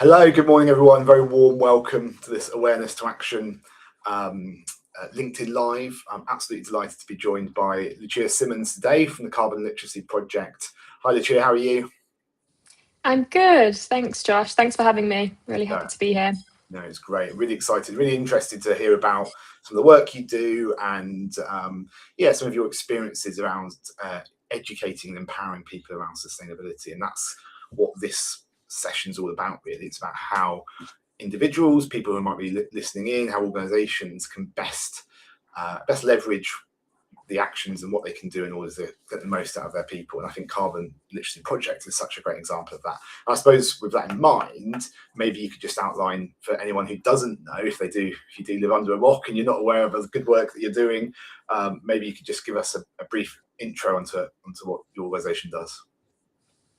Hello, good morning, everyone. Very warm welcome to this Awareness to Action LinkedIn Live. I'm absolutely delighted to be joined by Lucia Simmons today from the Carbon Literacy Project. Hi, Lucia, how are you? I'm good. Thanks, Josh. Thanks for having me. Really happy to be here. No, it's great. Really excited, really interested to hear about some of the work you do and some of your experiences around educating and empowering people around sustainability. And that's what this session's all about, really. It's about how individuals, people who might be listening in, how organizations can best leverage the actions and what they can do in order to get the most out of their people. And I think Carbon Literacy Project is such a great example of that. And I suppose with that in mind, maybe you could just outline for anyone who doesn't know, if you do live under a rock and you're not aware of the good work that you're doing, maybe you could just give us a brief intro onto what your organization does.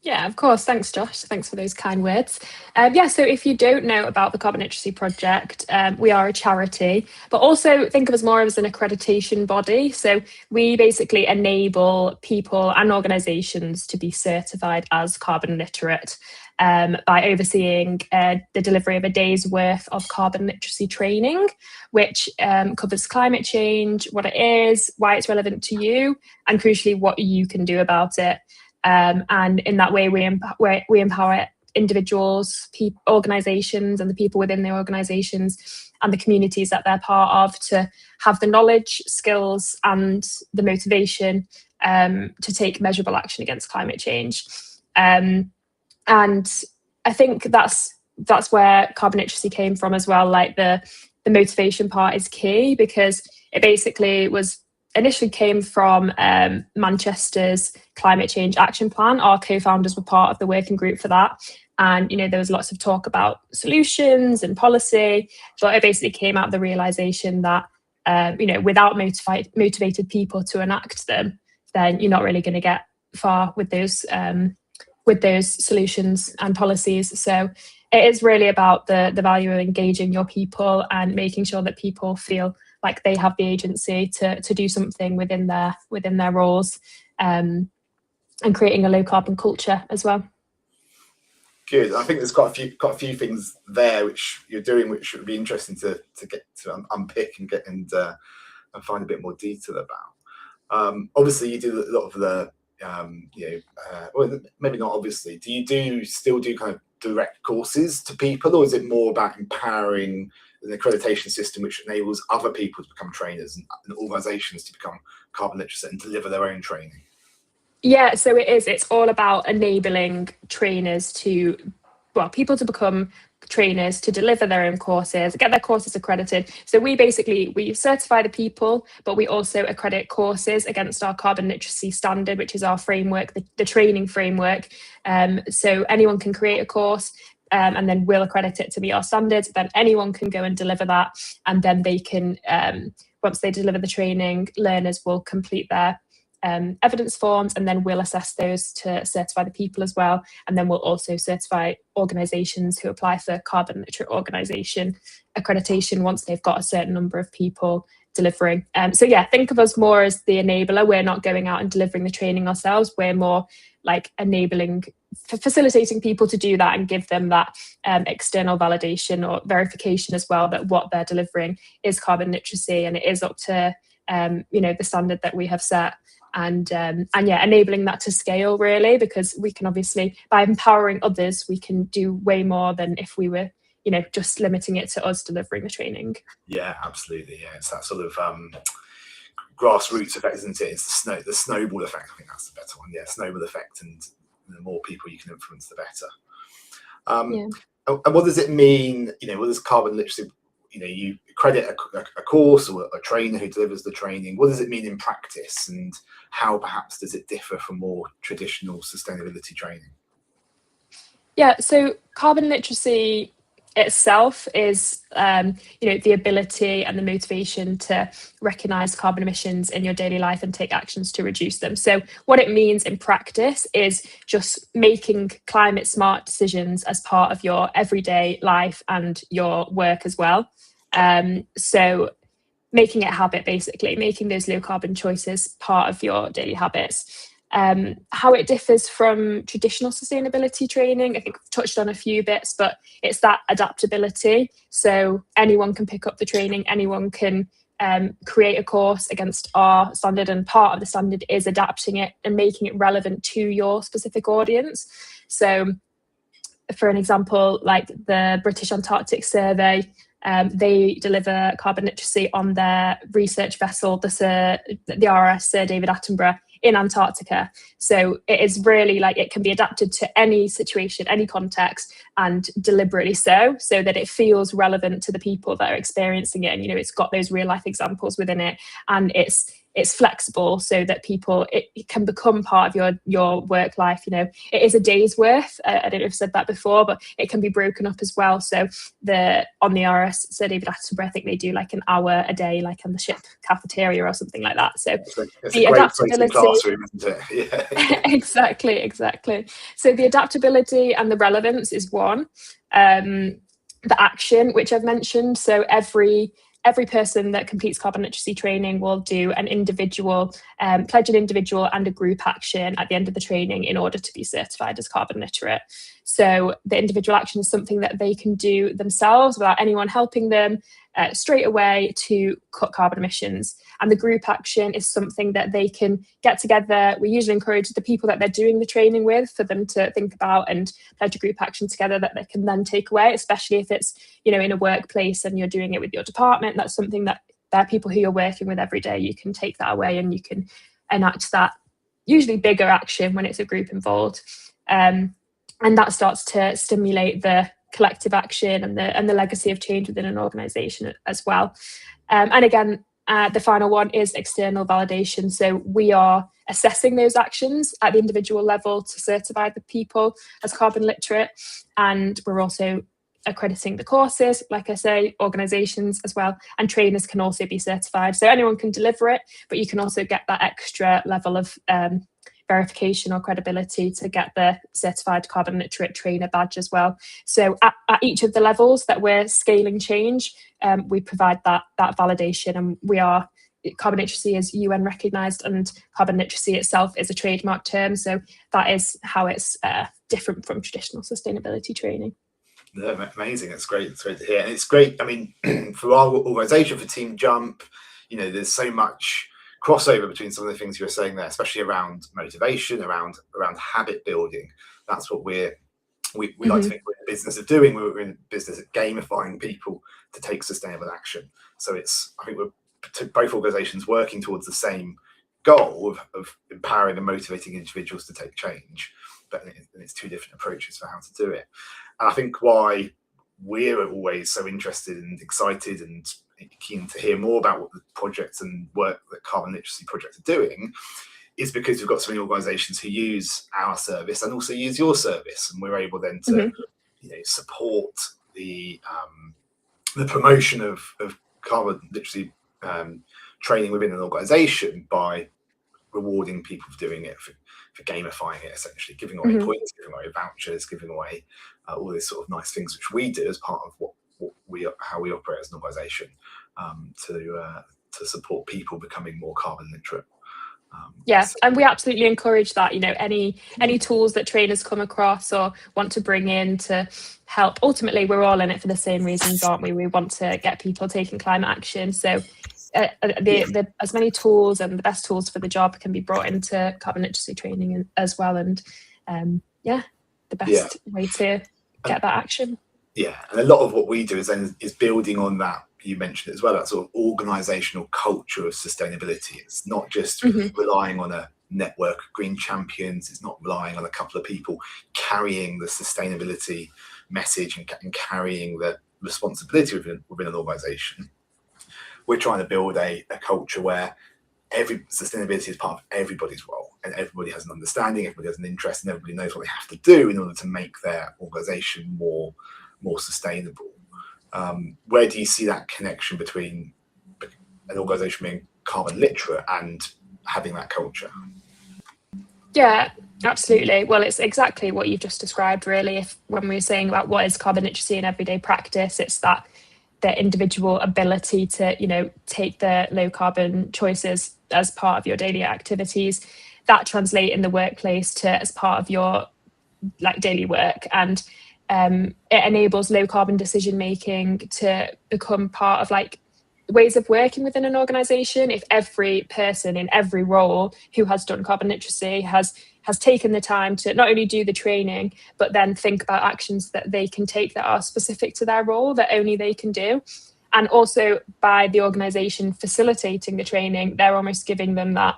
Yeah, of course. Thanks, Josh. Thanks for those kind words. So if you don't know about the Carbon Literacy Project, we are a charity, but also think of us more as an accreditation body. So we basically enable people and organisations to be certified as carbon literate by overseeing the delivery of a day's worth of carbon literacy training, which covers climate change, what it is, why it's relevant to you, and crucially, what you can do about it. And in that way, we empower individuals, organisations, and the people within their organisations and the communities that they're part of to have the knowledge, skills, and the motivation to take measurable action against climate change. And I think that's where carbon literacy came from as well. Like the motivation part is key, because it basically initially came from Manchester's Climate Change Action Plan. Our co-founders were part of the working group for that. And, there was lots of talk about solutions and policy, but it basically came out of the realization that, without motivated people to enact them, then you're not really going to get far with those solutions and policies. So it is really about the value of engaging your people and making sure that people feel like they have the agency to do something within their roles, and creating a low carbon culture as well. Good. I think there's quite a few things there which you're doing, which would be interesting to get to unpick and find a bit more detail about. Obviously, you do a lot of the well, maybe not obviously. Do you still do kind of direct courses to people, or is it more about empowering an accreditation system which enables other people to become trainers and organisations to become carbon literate and deliver their own training? Yeah, so it is. It's all about enabling people to become trainers, to deliver their own courses, get their courses accredited. So we certify the people, but we also accredit courses against our carbon literacy standard, which is our framework, the training framework. So anyone can create a course, and then we'll accredit it to meet our standards. Then anyone can go and deliver that, and then they can, once they deliver the training, learners will complete their evidence forms, and then we'll assess those to certify the people as well. And then we'll also certify organisations who apply for carbon literate organisation accreditation once they've got a certain number of people delivering. Think of us more as the enabler. We're not going out and delivering the training ourselves. We're more like facilitating people to do that and give them that external validation or verification as well that what they're delivering is carbon literacy and it is up to the standard that we have set. And enabling that to scale, really, because we can obviously, by empowering others, we can do way more than if we were just limiting it to us delivering the training. Yeah, absolutely. Yeah, it's that sort of grassroots effect, isn't it? It's the snowball effect. I think that's the better one. Yeah, snowball effect, and the more people you can influence, the better. And what does it mean? What does carbon literacy? You credit a course or a trainer who delivers the training. What does it mean in practice, and how perhaps does it differ from more traditional sustainability training? Yeah, so carbon literacy itself is, the ability and the motivation to recognise carbon emissions in your daily life and take actions to reduce them. So what it means in practice is just making climate smart decisions as part of your everyday life and your work as well. So making it a habit, basically, making those low carbon choices part of your daily habits. How it differs from traditional sustainability training, I think I've touched on a few bits, but it's that adaptability. So anyone can pick up the training, anyone can create a course against our standard, and part of the standard is adapting it and making it relevant to your specific audience. So for an example, like the British Antarctic Survey, they deliver carbon literacy on their research vessel, the RS Sir David Attenborough, in Antarctica. So it is really like it can be adapted to any situation, any context, and deliberately so that it feels relevant to the people that are experiencing it. And, it's got those real life examples within it, and it's flexible so that it can become part of your work life. It is a day's worth. I don't know if I've said that before, but it can be broken up as well. So on the RS Sir David Attenborough, I think they do like an hour a day, like on the ship cafeteria or something like that. So it's a great place in classroom, isn't it? Yeah. Exactly. So the adaptability and the relevance is one. The action, which I've mentioned. So every person that completes carbon literacy training will do an individual, pledge an individual and a group action at the end of the training in order to be certified as carbon literate. So the individual action is something that they can do themselves without anyone helping them straight away to cut carbon emissions. And the group action is something that they can get together. We usually encourage the people that they're doing the training with for them to think about and pledge a group action together that they can then take away, especially if it's, in a workplace and you're doing it with your department. That's something that they're people who you're working with every day. You can take that away and you can enact that usually bigger action when it's a group involved. And that starts to stimulate the collective action and the legacy of change within an organisation as well. And again, the final one is external validation. So we are assessing those actions at the individual level to certify the people as carbon literate, and we're also accrediting the courses, like I say, organisations as well, and trainers can also be certified. So anyone can deliver it, but you can also get that extra level of verification or credibility to get the certified carbon literate trainer badge as well. So at each of the levels that we're scaling change, we provide that validation, and carbon literacy is UN recognised, and carbon literacy itself is a trademark term. So that is how it's different from traditional sustainability training. Yeah, amazing. It's great to hear. And it's great. I mean, for our organisation, for Team Jump, there's so much crossover between some of the things you were saying there, especially around motivation, around habit building. That's what we like to think we're in the business of doing. We're in the business of gamifying people to take sustainable action. So I think we're both organisations working towards the same goal of empowering and motivating individuals to take change, but it's two different approaches for how to do it. And I think why we're always so interested and excited and keen to hear more about what the projects and work that Carbon Literacy Project are doing is because we've got so many organisations who use our service and also use your service, and we're able then to support the promotion of carbon literacy training within an organisation by rewarding people for doing it, for gamifying it, essentially giving away points, giving away vouchers, giving away all these sort of nice things which we do as part of how we operate as an organisation to support people becoming more carbon literate. Yes, and we absolutely encourage that. Any tools that trainers come across or want to bring in to help. Ultimately, we're all in it for the same reasons, aren't we? We want to get people taking climate action. So as many tools and the best tools for the job can be brought into carbon literacy training as well. And the best way to get that action. Yeah, and a lot of what we do is building on that. You mentioned it as well, that sort of organisational culture of sustainability. It's not just relying on a network of green champions. It's not relying on a couple of people carrying the sustainability message and carrying the responsibility within an organisation. We're trying to build a culture where sustainability is part of everybody's role, and everybody has an understanding, everybody has an interest, and everybody knows what they have to do in order to make their organisation more sustainable. Where do you see that connection between an organisation being carbon literate and having that culture? Yeah, absolutely. Well, it's exactly what you've just described, really. When we were saying about what is carbon literacy in everyday practice, it's that the individual ability to, take the low carbon choices as part of your daily activities. that translate in the workplace to as part of your like daily work, and it enables low carbon decision making to become part of like ways of working within an organization. If every person in every role who has done carbon literacy has taken the time to not only do the training, but then think about actions that they can take that are specific to their role that only they can do. And also by the organization facilitating the training, they're almost giving them that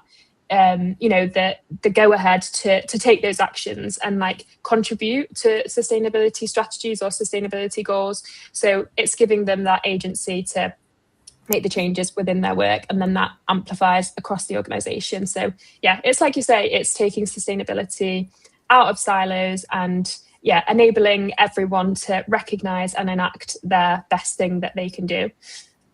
the go ahead to take those actions and like contribute to sustainability strategies or sustainability goals. So it's giving them that agency to make the changes within their work, and then that amplifies across the organization. So yeah, it's like you say, it's taking sustainability out of silos and enabling everyone to recognize and enact their best thing that they can do.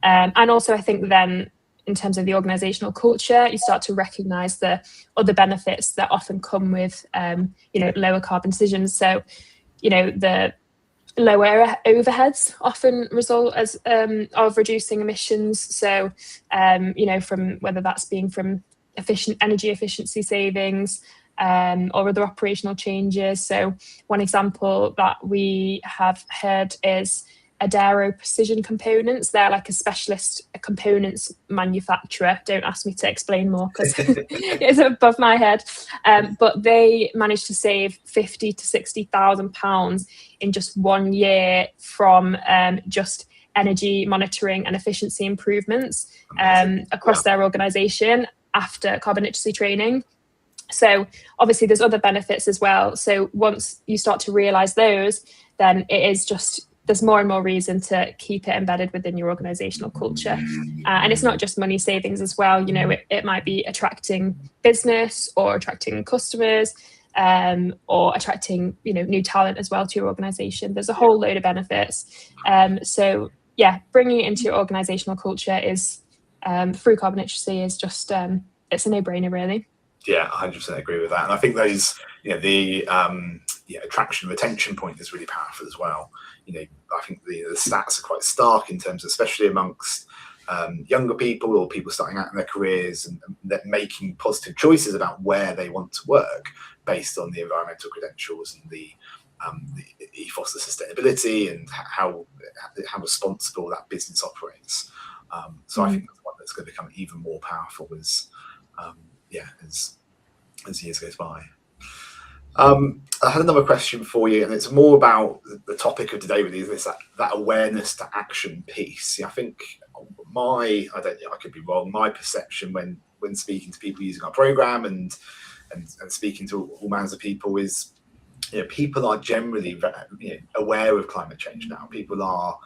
And also I think then in terms of the organizational culture, you start to recognize the other benefits that often come with lower carbon decisions. So the lower overheads often result as of reducing emissions. So from whether that's being from energy efficiency savings or other operational changes. So one example that we have heard is Adero Precision Components. They're like a specialist components manufacturer. Don't ask me to explain more because it's above my head. But they managed to save £50,000 to £60,000 in just 1 year from just energy monitoring and efficiency improvements across their organisation after carbon literacy training. So obviously there's other benefits as well. So once you start to realise those, then it is just there's more and more reason to keep it embedded within your organizational culture. And it's not just money savings as well. It might be attracting business or attracting customers or attracting, new talent as well to your organization. There's a whole load of benefits. So bringing it into your organizational culture is through carbon literacy is just, it's a no-brainer really. Yeah, 100% agree with that. And I think those, the attraction and retention point is really powerful as well. I think the stats are quite stark in terms of, especially amongst younger people or people starting out in their careers and making positive choices about where they want to work based on the environmental credentials and the ethos of sustainability and how responsible that business operates. So I think that's one that's going to become even more powerful as years goes by. I had another question for you, and it's more about the topic of today. Really, is that awareness to action piece? I think I could be wrong. My perception when speaking to people using our program and speaking to all manners of people is, people are generally aware of climate change now. People are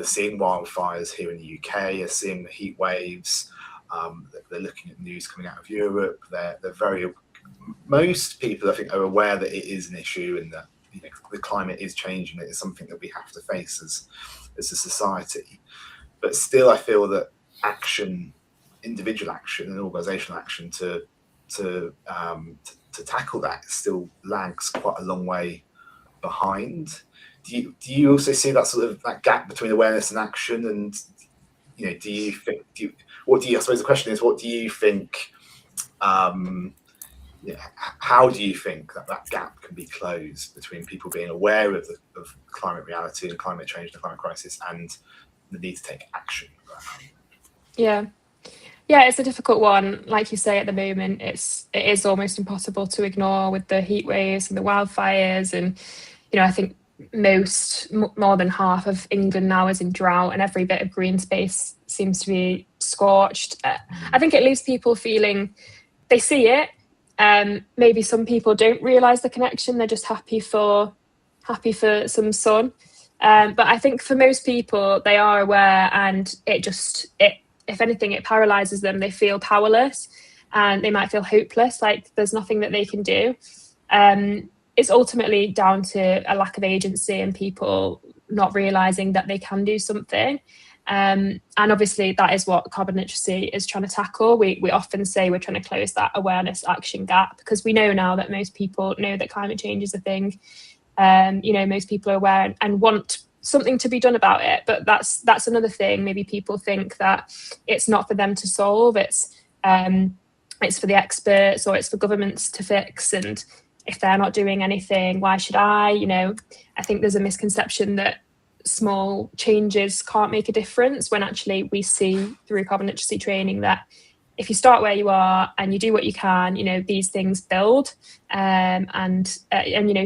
seeing wildfires here in the UK, are seeing the heat waves. They're looking at news coming out of Europe. Most people, I think, are aware that it is an issue and that the climate is changing. It is something that we have to face as a society. But still, I feel that individual action and organisational action to tackle that still lags quite a long way behind. Do you also see that sort of that gap between awareness and action? And I suppose the question is, what do you think? How do you think that gap can be closed between people being aware of climate reality and climate change and the climate crisis and the need to take action? Yeah, it's a difficult one. Like you say, at the moment, it is almost impossible to ignore with the heat waves and the wildfires. And, I think more than half of England now is in drought, and every bit of green space seems to be scorched. I think it leaves people feeling they see it. Maybe some people don't realise the connection. They're just happy for some sun. But I think for most people, they are aware, and if anything, it paralyses them. They feel powerless, and they might feel hopeless, like there's nothing that they can do. It's ultimately down to a lack of agency and people not realising that they can do something. And obviously that is what carbon literacy is trying to tackle. We often say we're trying to close that awareness action gap, because we know now that most people know that climate change is a thing. Most people are aware and want something to be done about it. But that's another thing. Maybe people think that it's not for them to solve. It's it's for the experts or it's for governments to fix, and if they're not doing anything, why should I? I think there's a misconception that small changes can't make a difference, when actually we see through carbon literacy training that if you start where you are and you do what you can, these things build and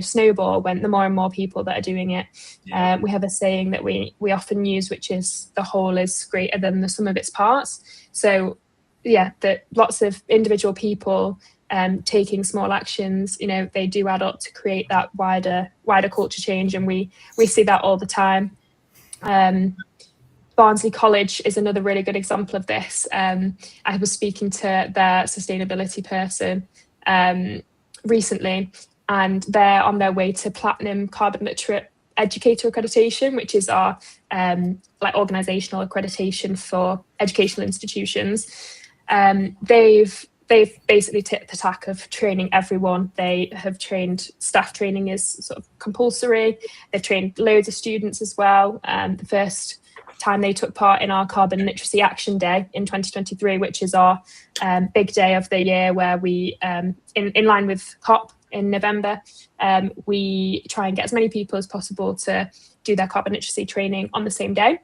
snowball when the more and more people that are doing it. Yeah. We have a saying that we often use, which is the whole is greater than the sum of its parts. So yeah, that lots of individual people taking small actions, they do add up to create that wider culture change, and we see that all the time. Barnsley College is another really good example of this. I was speaking to their sustainability person recently, and they're on their way to Platinum Carbon Literate Educator Accreditation, which is our organisational accreditation for educational institutions. They've basically tipped the tack of training everyone. They have trained, staff training is sort of compulsory. They've trained loads of students as well. The first time they took part in our Carbon Literacy Action Day in 2023, which is our big day of the year, where we, in line with COP in November, we try and get as many people as possible to do their carbon literacy training on the same day.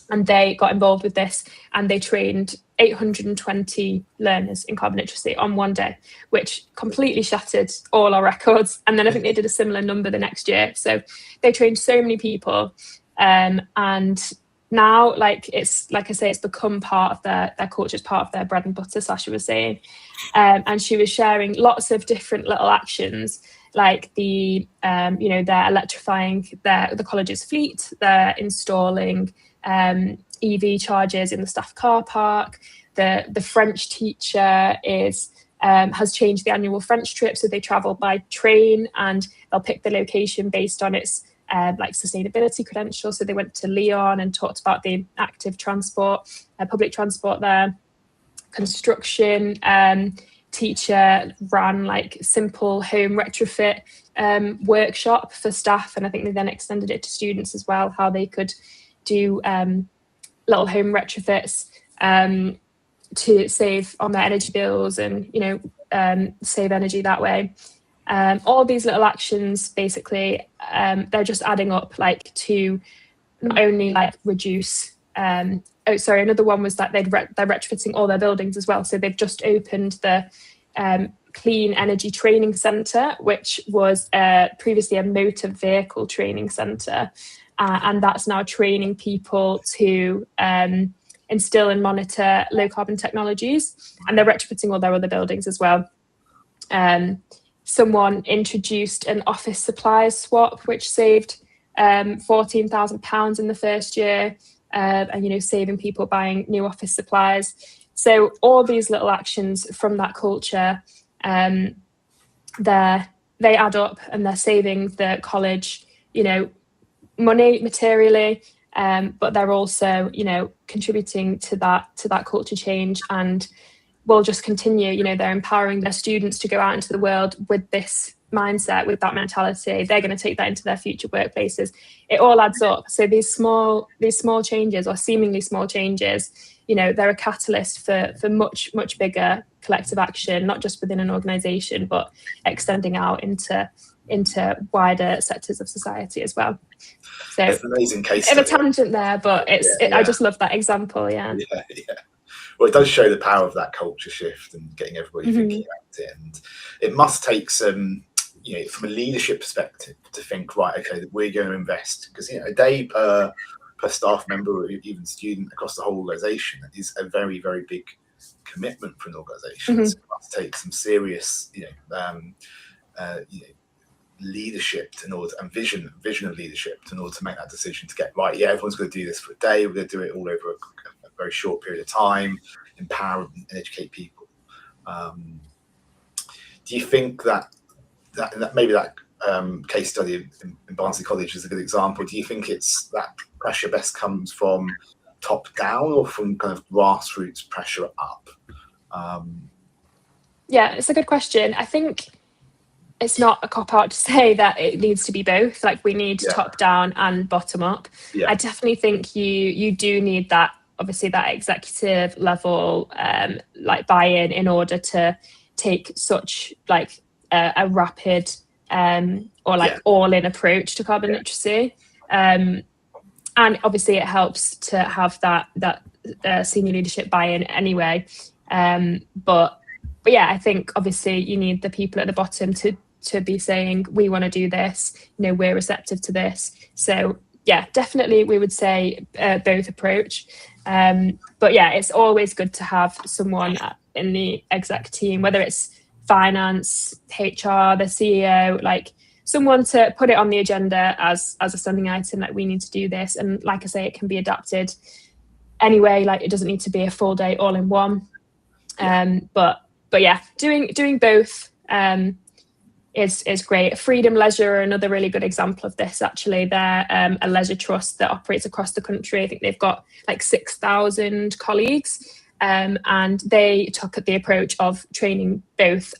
And they got involved with this, and they trained 820 learners in carbon literacy on one day, which completely shattered all our records. And then I think they did a similar number the next year. So they trained so many people, and now, it's become part of their culture, it's part of their bread and butter, Sasha was saying. And she was sharing lots of different little actions, like they're electrifying the college's fleet, they're installing EV chargers in the staff car park. The French teacher has changed the annual French trip, so they travel by train, and they'll pick the location based on its sustainability credentials. So they went to Lyon and talked about the active transport, public transport there. Construction teacher ran simple home retrofit workshop for staff, and I think they then extended it to students as well, how they could do little home retrofits to save on their energy bills and save energy that way. All these little actions, basically, they're just adding up to not only reduce. Another one was that they're retrofitting all their buildings as well. So they've just opened the Clean Energy Training Centre, which was previously a motor vehicle training centre, and that's now training people to instill and monitor low carbon technologies, and they're retrofitting all their other buildings as well. Someone introduced an office supplies swap, which saved £14,000 in the first year, and saving people buying new office supplies. So all these little actions from that culture, they add up, and they're saving the college, money materially, but they're also, contributing to that culture change, and will just continue. They're empowering their students to go out into the world with this mindset, with that mentality. They're going to take that into their future workplaces. It all adds up. So these small changes, or seemingly small changes, they're a catalyst for much, much bigger collective action, not just within an organisation, but extending out into wider sectors of society as well. So it's an amazing case study. A tangent there, but I just love that example. Yeah. Well, it does show the power of that culture shift and getting everybody thinking about it. And it must take some, from a leadership perspective, to think, right, okay, we're going to invest, because a day per staff member or even student across the whole organisation is a very, very big commitment for an organisation. So it must take some serious, leadership in order, and vision of leadership in order to make that decision to get right. Everyone's going to do this for a day. We're going to do it all over a very short period of time, empower and educate people. Do you think that maybe that case study in Barnsley College is a good example? Do you think it's that pressure best comes from top down, or from kind of grassroots pressure up? Yeah, it's a good question. I think it's not a cop-out to say that it needs to be both. We need top down and bottom up. I definitely think you do need that obviously that executive level like buy-in in order to take such like a rapid or like all-in approach to carbon literacy. And obviously it helps to have that senior leadership buy-in anyway. But yeah, I think obviously you need the people at the bottom to be saying, we want to do this, you know, we're receptive to this. So yeah, definitely we would say both approach. But yeah, it's always good to have someone in the exec team, whether it's finance, HR, the CEO, like someone to put it on the agenda as a standing item, like we need to do this. And like I say, it can be adapted anyway, like it doesn't need to be a full day all in one. But yeah, doing both is great. Freedom Leisure are another really good example of this, actually. They're a leisure trust that operates across the country. I think they've got like 6,000 colleagues. And they took the approach of training both,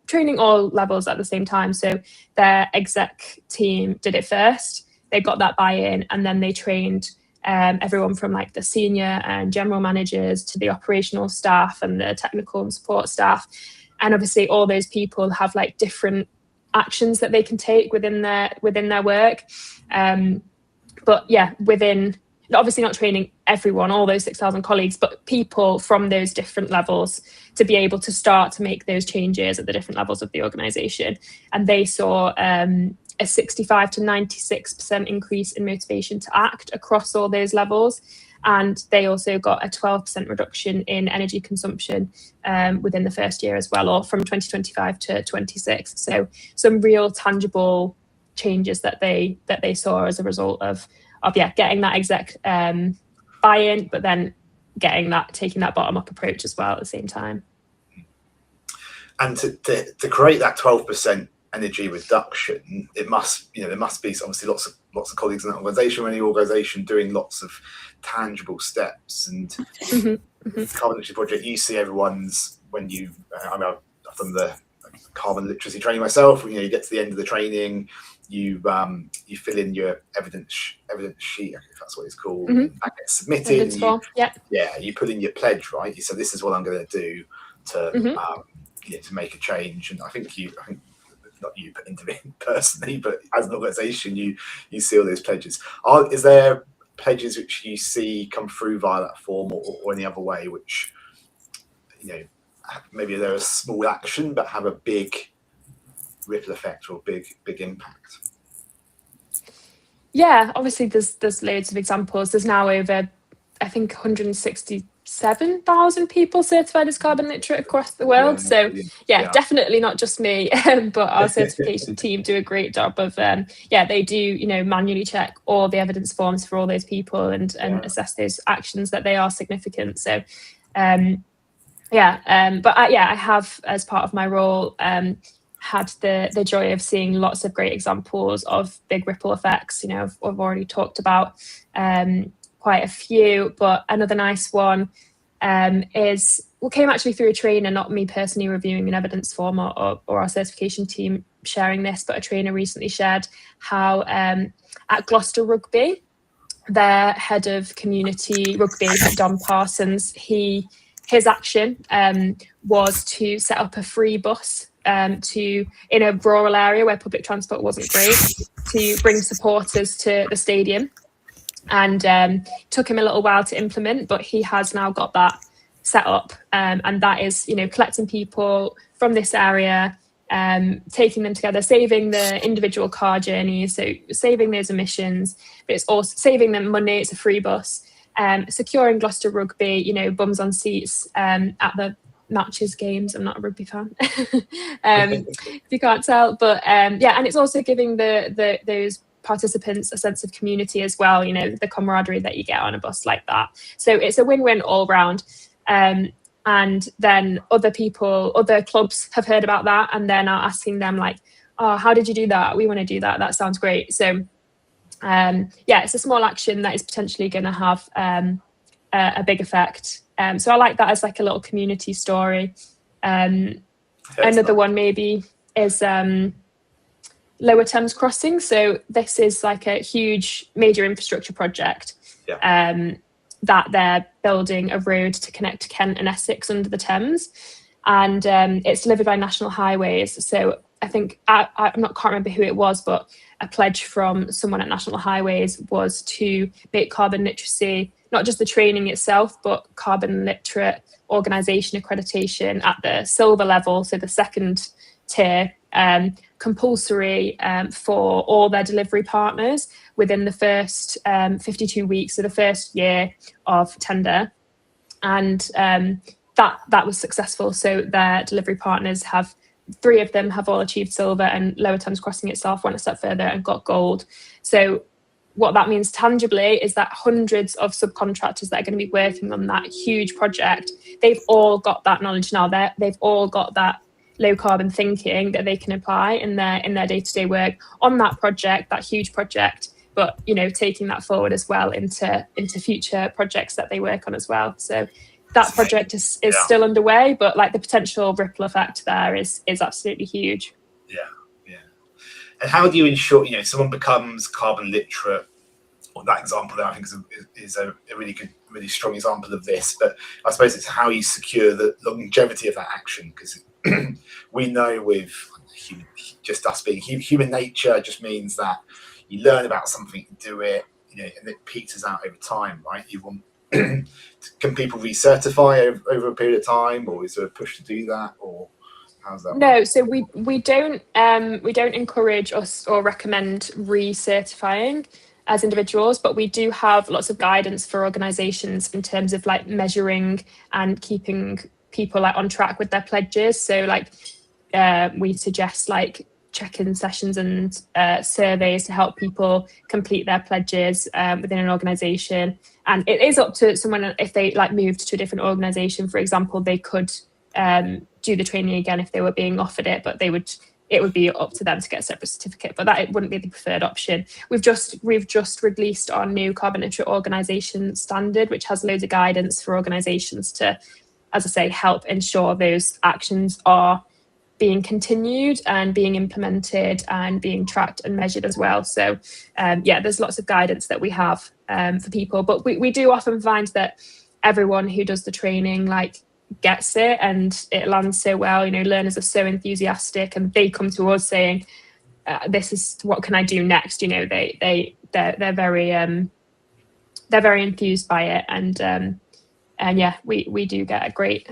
training all levels at the same time. So their exec team did it first. They got that buy-in, and then they trained everyone from like the senior and general managers to the operational staff and the technical and support staff. And obviously all those people have like different actions that they can take within their work. But yeah, obviously not training everyone, all those 6,000 colleagues, but people from those different levels to be able to start to make those changes at the different levels of the organisation. And they saw a 65 to 96% increase in motivation to act across all those levels. And they also got a 12% reduction in energy consumption within the first year as well, or from 2025 to 26. So some real tangible changes that they saw as a result of getting that exec buy-in, but then taking that bottom-up approach as well at the same time. And to create that 12% energy reduction, there must be obviously lots of colleagues in that organisation, or any organisation doing lots of tangible steps. And the Carbon Literacy Project, you see everyone's, when you I've done the carbon literacy training myself. You get to the end of the training, you fill in your evidence sheet, if that's what it's called. That gets submitted. You put in your pledge, right? You say, this is what I'm going to do to make a change. And I think not you individually personally, but as an organisation, you see all those pledges. Is there pledges which you see come through via that form, or any other way, which maybe they're a small action but have a big ripple effect or big impact? Yeah, obviously there's loads of examples. There's now over, I think, 167,000 people certified as carbon literate across the world. Definitely not just me, but our certification team do a great job of they do manually check all the evidence forms for all those people and assess those actions that they are significant. So I have, as part of my role, had the joy of seeing lots of great examples of big ripple effects. I've already talked about quite a few, but another nice one came actually through a trainer, not me personally reviewing an evidence form or our certification team sharing this, but a trainer recently shared how at Gloucester Rugby, their head of community rugby, Don Parsons, his action was to set up a free bus in a rural area where public transport wasn't great, to bring supporters to the stadium. And took him a little while to implement, but he has now got that set up. And that is, collecting people from this area, taking them together, saving the individual car journeys, so saving those emissions, but it's also saving them money. It's a free bus. Securing Gloucester Rugby, bums on seats at the matches, games. I'm not a rugby fan, if you can't tell. But and it's also giving those participants a sense of community as well, the camaraderie that you get on a bus like that. So it's a win-win all round. And then other clubs have heard about that and then are asking them like, oh, how did you do that? We want to do that. That sounds great. So it's a small action that is potentially going to have a big effect. So I like that as like a little community story. Another one maybe is Lower Thames Crossing. So this is like a huge major infrastructure project. that they're building a road to connect Kent and Essex under the Thames, and it's delivered by National Highways. So I think can't remember who it was, but a pledge from someone at National Highways was to make carbon literacy not just the training itself, but carbon literate organisation accreditation at the silver level, so the second tier, compulsory for all their delivery partners within the first 52 weeks, so the first year of tender. And that was successful. So their delivery partners have, 3 of them have all achieved silver, and Lower Thames Crossing itself went a step further and got gold. So what that means tangibly is that hundreds of subcontractors that are going to be working on that huge project, they've all got that knowledge now. They've all got that low carbon thinking that they can apply in their day-to-day work on that project, that huge project, but taking that forward as well into future projects that they work on as well. So that project is still underway, but like the potential ripple effect there is absolutely huge. And how do you ensure, someone becomes carbon literate? Or that example there, I think, is a really good, really strong example of this. But I suppose it's how you secure the longevity of that action, because we know with just us being human nature just means that you learn about something, you do it, and it peters out over time, right? You want can people recertify over a period of time, or is there a push to do that, or? No, so we don't encourage us or recommend recertifying as individuals, but we do have lots of guidance for organisations in terms of like measuring and keeping people like on track with their pledges. So like we suggest like check-in sessions and surveys to help people complete their pledges within an organisation. And it is up to someone, if they like moved to a different organisation, for example, they could do the training again if they were being offered it, but it would be up to them to get a separate certificate, but that it wouldn't be the preferred option. We've just released our new carbon literate organisation standard, which has loads of guidance for organisations to, as I say, help ensure those actions are being continued and being implemented and being tracked and measured as well. So there's lots of guidance that we have for people, but we do often find that everyone who does the training like gets it and it lands so well. Learners are so enthusiastic and they come to us saying, this is what can I do next. They're very enthused by it, and we do get a great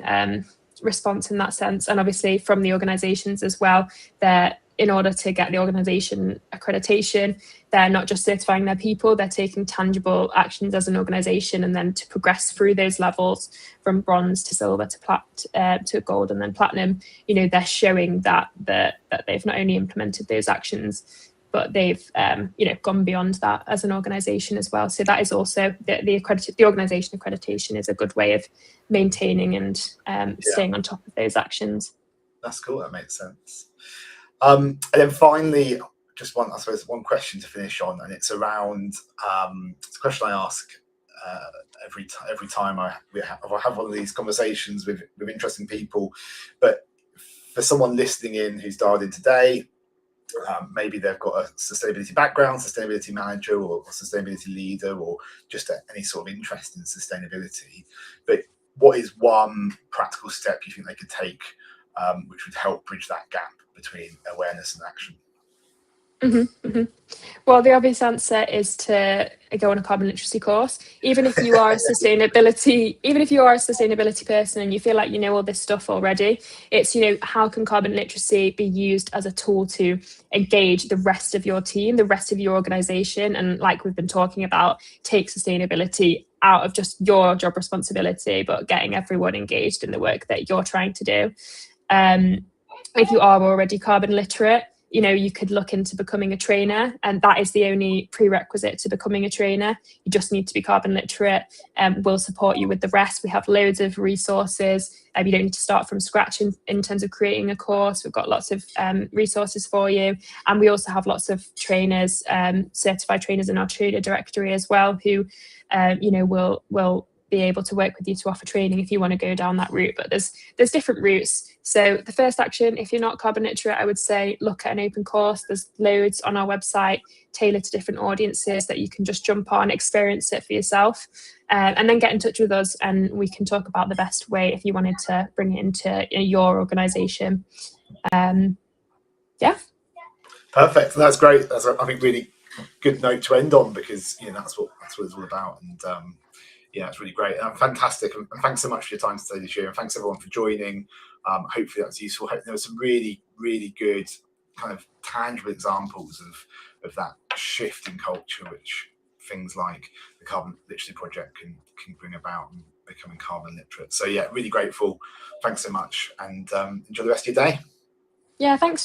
response in that sense. And obviously from the organizations as well, that in order to get the organization accreditation, they're not just certifying their people, they're taking tangible actions as an organization, and then to progress through those levels from bronze to silver to gold and then platinum, they're showing that they've not only implemented those actions, but they've gone beyond that as an organization as well. So that is also the organization accreditation is a good way of maintaining and staying on top of those actions. That's cool. That makes sense. And then finally, just one question to finish on, and it's around it's a question I ask every time I have one of these conversations with interesting people. But for someone listening in who's dialed in today, maybe they've got a sustainability background, sustainability manager or sustainability leader, or just any sort of interest in sustainability. But what is one practical step you think they could take which would help bridge that gap between awareness and action? Mm-hmm, mm-hmm. Well, the obvious answer is to go on a carbon literacy course. Even if you are a sustainability person and you feel like you know all this stuff already, it's how can carbon literacy be used as a tool to engage the rest of your team, the rest of your organisation, and like we've been talking about, take sustainability out of just your job responsibility, but getting everyone engaged in the work that you're trying to do. If you are already carbon literate, you could look into becoming a trainer, and that is the only prerequisite to becoming a trainer. You just need to be carbon literate, and we'll support you with the rest. We have loads of resources. You don't need to start from scratch in terms of creating a course. We've got lots of resources for you, and we also have lots of trainers, certified trainers in our trainer directory as well, who will be able to work with you to offer training if you want to go down that route. But there's different routes. So the first action, if you're not carbon literate, I would say look at an open course. There's loads on our website tailored to different audiences that you can just jump on, experience it for yourself, and then get in touch with us and we can talk about the best way if you wanted to bring it into your organisation. Yeah. Perfect. That's great. That's, I think, really good note to end on, because that's what it's all about. And yeah, it's really great. Fantastic. And thanks so much for your time today, Lucia. And thanks everyone for joining. Hopefully that was useful. There were some really, really good kind of tangible examples of that shift in culture, which things like the Carbon Literacy Project can bring about, and becoming carbon literate. So yeah, really grateful. Thanks so much, and enjoy the rest of your day. Yeah, thanks, Josh.